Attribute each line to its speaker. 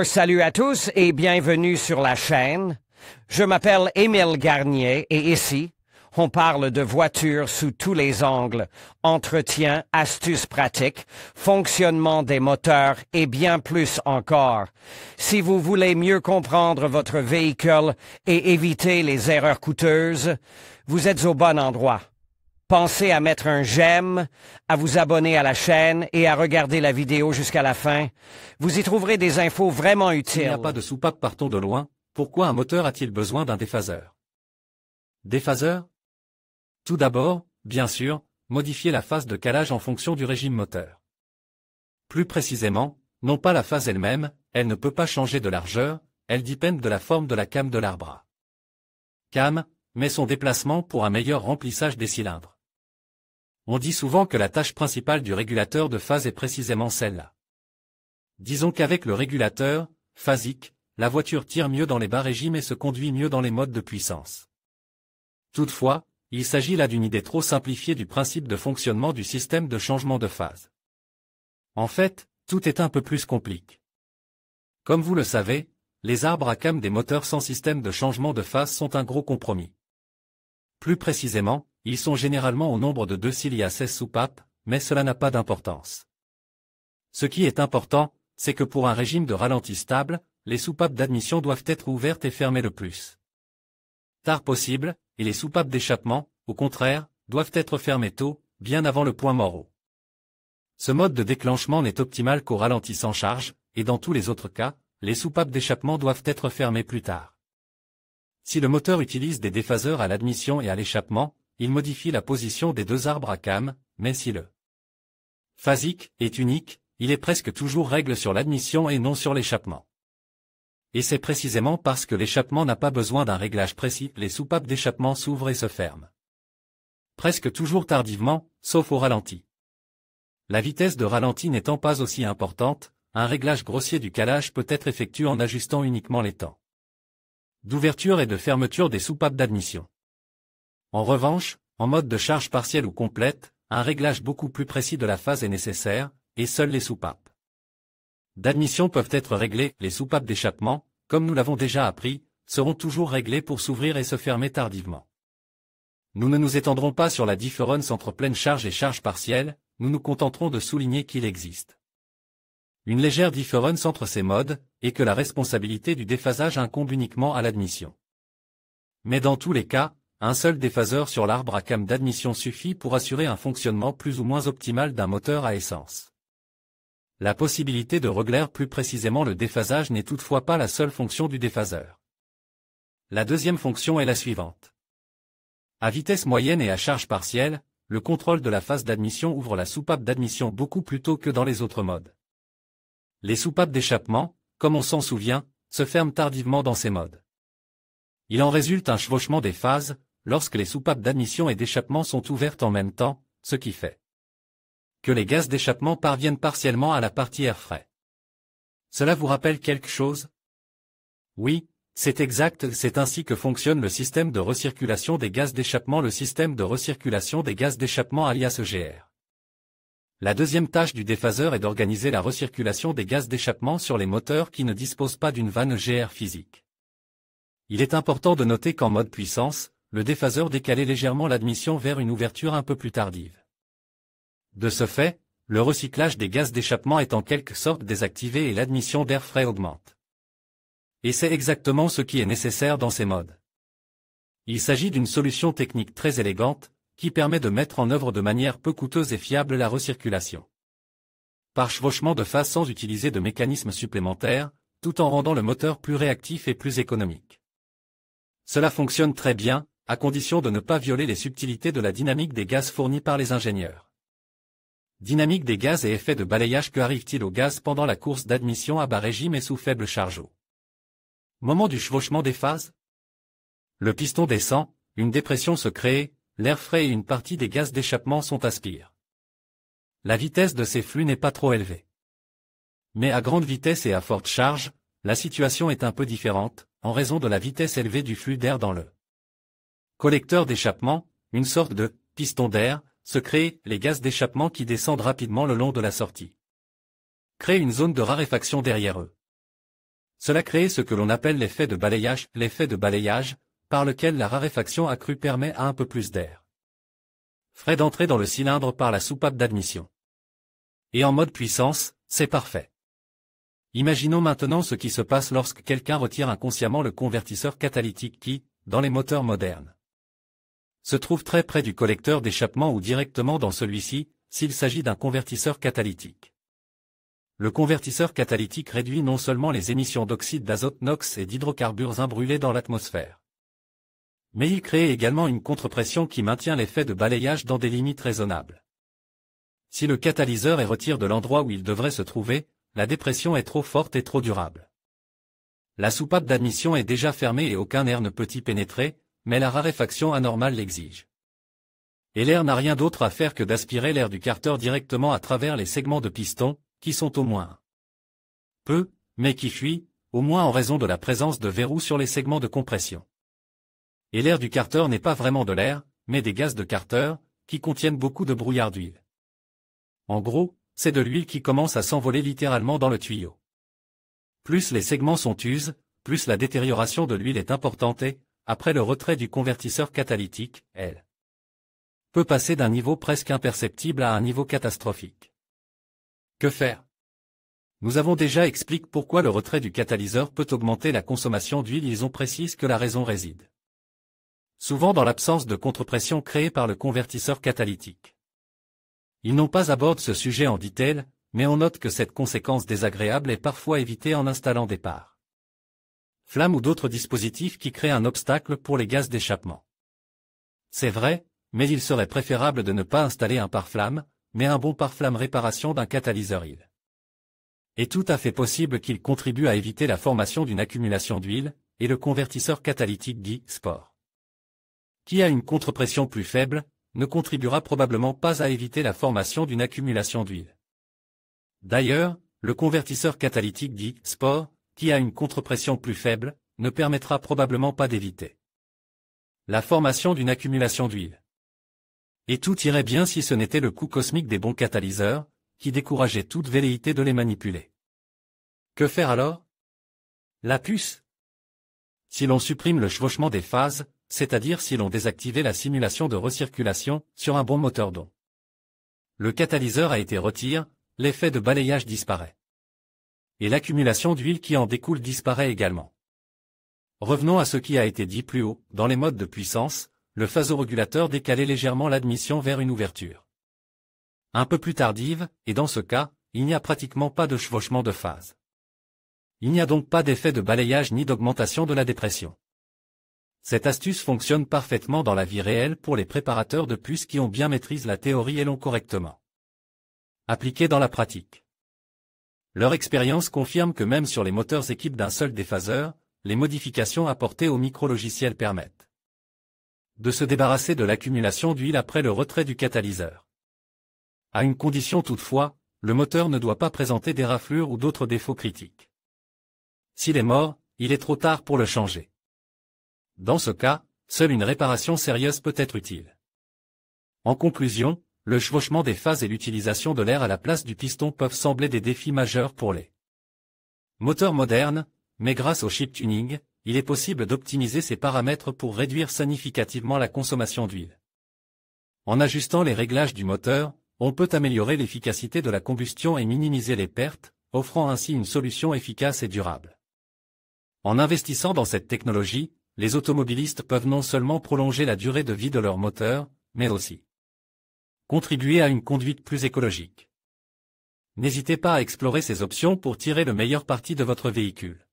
Speaker 1: Salut à tous et bienvenue sur la chaîne. Je m'appelle Émile Garnier et ici, on parle de voitures sous tous les angles, entretien, astuces pratiques, fonctionnement des moteurs et bien plus encore. Si vous voulez mieux comprendre votre véhicule et éviter les erreurs coûteuses, vous êtes au bon endroit. Pensez à mettre un j'aime, à vous abonner à la chaîne et à regarder la vidéo jusqu'à la fin. Vous y trouverez des infos vraiment utiles.
Speaker 2: S'il n'y a pas de soupape, partons de loin. Pourquoi un moteur a-t-il besoin d'un déphaseur? Déphaseur? Tout d'abord, bien sûr, modifier la phase de calage en fonction du régime moteur. Plus précisément, non pas la phase elle-même, elle ne peut pas changer de largeur, elle dépend de la forme de la came de l'arbre. Came, mais son déplacement pour un meilleur remplissage des cylindres. On dit souvent que la tâche principale du régulateur de phase est précisément celle-là. Disons qu'avec le régulateur phasique, la voiture tire mieux dans les bas régimes et se conduit mieux dans les modes de puissance. Toutefois, il s'agit là d'une idée trop simplifiée du principe de fonctionnement du système de changement de phase. En fait, tout est un peu plus compliqué. Comme vous le savez, les arbres à came des moteurs sans système de changement de phase sont un gros compromis. Plus précisément, ils sont généralement au nombre de 2 s'il y a 16 soupapes, mais cela n'a pas d'importance. Ce qui est important, c'est que pour un régime de ralenti stable, les soupapes d'admission doivent être ouvertes et fermées le plus tard possible, et les soupapes d'échappement, au contraire, doivent être fermées tôt, bien avant le point mort. Ce mode de déclenchement n'est optimal qu'au ralenti sans charge, et dans tous les autres cas, les soupapes d'échappement doivent être fermées plus tard. Si le moteur utilise des déphaseurs à l'admission et à l'échappement, il modifie la position des deux arbres à came, mais si le phasique est unique, il est presque toujours règle sur l'admission et non sur l'échappement. Et c'est précisément parce que l'échappement n'a pas besoin d'un réglage précis, les soupapes d'échappement s'ouvrent et se ferment. Presque toujours tardivement, sauf au ralenti. La vitesse de ralenti n'étant pas aussi importante, un réglage grossier du calage peut être effectué en ajustant uniquement les temps d'ouverture et de fermeture des soupapes d'admission. En revanche, en mode de charge partielle ou complète, un réglage beaucoup plus précis de la phase est nécessaire, et seules les soupapes d'admission peuvent être réglées. Les soupapes d'échappement, comme nous l'avons déjà appris, seront toujours réglées pour s'ouvrir et se fermer tardivement. Nous ne nous étendrons pas sur la différence entre pleine charge et charge partielle, nous nous contenterons de souligner qu'il existe une légère différence entre ces modes, et que la responsabilité du déphasage incombe uniquement à l'admission. Mais dans tous les cas, un seul déphaseur sur l'arbre à came d'admission suffit pour assurer un fonctionnement plus ou moins optimal d'un moteur à essence. La possibilité de régler plus précisément le déphasage n'est toutefois pas la seule fonction du déphaseur. La deuxième fonction est la suivante. À vitesse moyenne et à charge partielle, le contrôle de la phase d'admission ouvre la soupape d'admission beaucoup plus tôt que dans les autres modes. Les soupapes d'échappement, comme on s'en souvient, se ferment tardivement dans ces modes. Il en résulte un chevauchement des phases, lorsque les soupapes d'admission et d'échappement sont ouvertes en même temps, ce qui fait que les gaz d'échappement parviennent partiellement à la partie air frais. Cela vous rappelle quelque chose? Oui, c'est exact, c'est ainsi que fonctionne le système de recirculation des gaz d'échappement, le système de recirculation des gaz d'échappement alias EGR. La deuxième tâche du déphaseur est d'organiser la recirculation des gaz d'échappement sur les moteurs qui ne disposent pas d'une vanne EGR physique. Il est important de noter qu'en mode puissance, le déphaseur décalait légèrement l'admission vers une ouverture un peu plus tardive. De ce fait, le recyclage des gaz d'échappement est en quelque sorte désactivé et l'admission d'air frais augmente. Et c'est exactement ce qui est nécessaire dans ces modes. Il s'agit d'une solution technique très élégante, qui permet de mettre en œuvre de manière peu coûteuse et fiable la recirculation par chevauchement de phase sans utiliser de mécanismes supplémentaires, tout en rendant le moteur plus réactif et plus économique. Cela fonctionne très bien, à condition de ne pas violer les subtilités de la dynamique des gaz fournis par les ingénieurs. Dynamique des gaz et effet de balayage. Que arrive-t-il au gaz pendant la course d'admission à bas régime et sous faible charge au moment du chevauchement des phases? Le piston descend, une dépression se crée, l'air frais et une partie des gaz d'échappement sont aspirés. La vitesse de ces flux n'est pas trop élevée. Mais à grande vitesse et à forte charge, la situation est un peu différente, en raison de la vitesse élevée du flux d'air dans le collecteur d'échappement, une sorte de piston d'air, se créent les gaz d'échappement qui descendent rapidement le long de la sortie. Créent une zone de raréfaction derrière eux. Cela crée ce que l'on appelle l'effet de balayage, par lequel la raréfaction accrue permet à un peu plus d'air frais d'entrer dans le cylindre par la soupape d'admission. Et en mode puissance, c'est parfait. Imaginons maintenant ce qui se passe lorsque quelqu'un retire inconsciemment le convertisseur catalytique qui, dans les moteurs modernes, se trouve très près du collecteur d'échappement ou directement dans celui-ci, s'il s'agit d'un convertisseur catalytique. Le convertisseur catalytique réduit non seulement les émissions d'oxyde d'azote NOx et d'hydrocarbures imbrûlés dans l'atmosphère, mais il crée également une contrepression qui maintient l'effet de balayage dans des limites raisonnables. Si le catalyseur est retiré de l'endroit où il devrait se trouver, la dépression est trop forte et trop durable. La soupape d'admission est déjà fermée et aucun air ne peut y pénétrer, mais la raréfaction anormale l'exige. Et l'air n'a rien d'autre à faire que d'aspirer l'air du carter directement à travers les segments de piston, qui sont au moins peu, mais qui fuient, au moins en raison de la présence de verrous sur les segments de compression. Et l'air du carter n'est pas vraiment de l'air, mais des gaz de carter, qui contiennent beaucoup de brouillard d'huile. En gros, c'est de l'huile qui commence à s'envoler littéralement dans le tuyau. Plus les segments sont usés, plus la détérioration de l'huile est importante et, après le retrait du convertisseur catalytique, elle peut passer d'un niveau presque imperceptible à un niveau catastrophique. Que faire? Nous avons déjà expliqué pourquoi le retrait du catalyseur peut augmenter la consommation d'huile. Ils ont précisé que la raison réside souvent dans l'absence de contrepression créée par le convertisseur catalytique. Ils n'ont pas abordé ce sujet en détail, mais on note que cette conséquence désagréable est parfois évitée en installant des pare flammes ou d'autres dispositifs qui créent un obstacle pour les gaz d'échappement. C'est vrai, mais il serait préférable de ne pas installer un pare-flamme, mais un bon pare-flamme réparation d'un catalyseur. Il est tout à fait possible qu'il contribue à éviter la formation d'une accumulation d'huile, et le convertisseur catalytique dit sport, qui a une contrepression plus faible, ne contribuera probablement pas à éviter la formation d'une accumulation d'huile. D'ailleurs, le convertisseur catalytique dit sport, qui a une contrepression plus faible, ne permettra probablement pas d'éviter la formation d'une accumulation d'huile. Et tout irait bien si ce n'était le coût cosmique des bons catalyseurs, qui décourageait toute velléité de les manipuler. Que faire alors? La puce. Si l'on supprime le chevauchement des phases, c'est-à-dire si l'on désactivait la simulation de recirculation sur un bon moteur dont le catalyseur a été retiré, l'effet de balayage disparaît. Et l'accumulation d'huile qui en découle disparaît également. Revenons à ce qui a été dit plus haut, dans les modes de puissance, le phasorégulateur décalait légèrement l'admission vers une ouverture un peu plus tardive, et dans ce cas, il n'y a pratiquement pas de chevauchement de phase. Il n'y a donc pas d'effet de balayage ni d'augmentation de la dépression. Cette astuce fonctionne parfaitement dans la vie réelle pour les préparateurs de puces qui ont bien maîtrisé la théorie et l'ont correctement appliquée dans la pratique. Leur expérience confirme que même sur les moteurs équipés d'un seul déphaseur, les modifications apportées au micro-logiciel permettent de se débarrasser de l'accumulation d'huile après le retrait du catalyseur. À une condition toutefois, le moteur ne doit pas présenter des raflures ou d'autres défauts critiques. S'il est mort, il est trop tard pour le changer. Dans ce cas, seule une réparation sérieuse peut être utile. En conclusion, le chevauchement des phases et l'utilisation de l'air à la place du piston peuvent sembler des défis majeurs pour les moteurs modernes, mais grâce au chip tuning, il est possible d'optimiser ces paramètres pour réduire significativement la consommation d'huile. En ajustant les réglages du moteur, on peut améliorer l'efficacité de la combustion et minimiser les pertes, offrant ainsi une solution efficace et durable. En investissant dans cette technologie, les automobilistes peuvent non seulement prolonger la durée de vie de leur moteur, mais aussi contribuer à une conduite plus écologique. N'hésitez pas à explorer ces options pour tirer le meilleur parti de votre véhicule.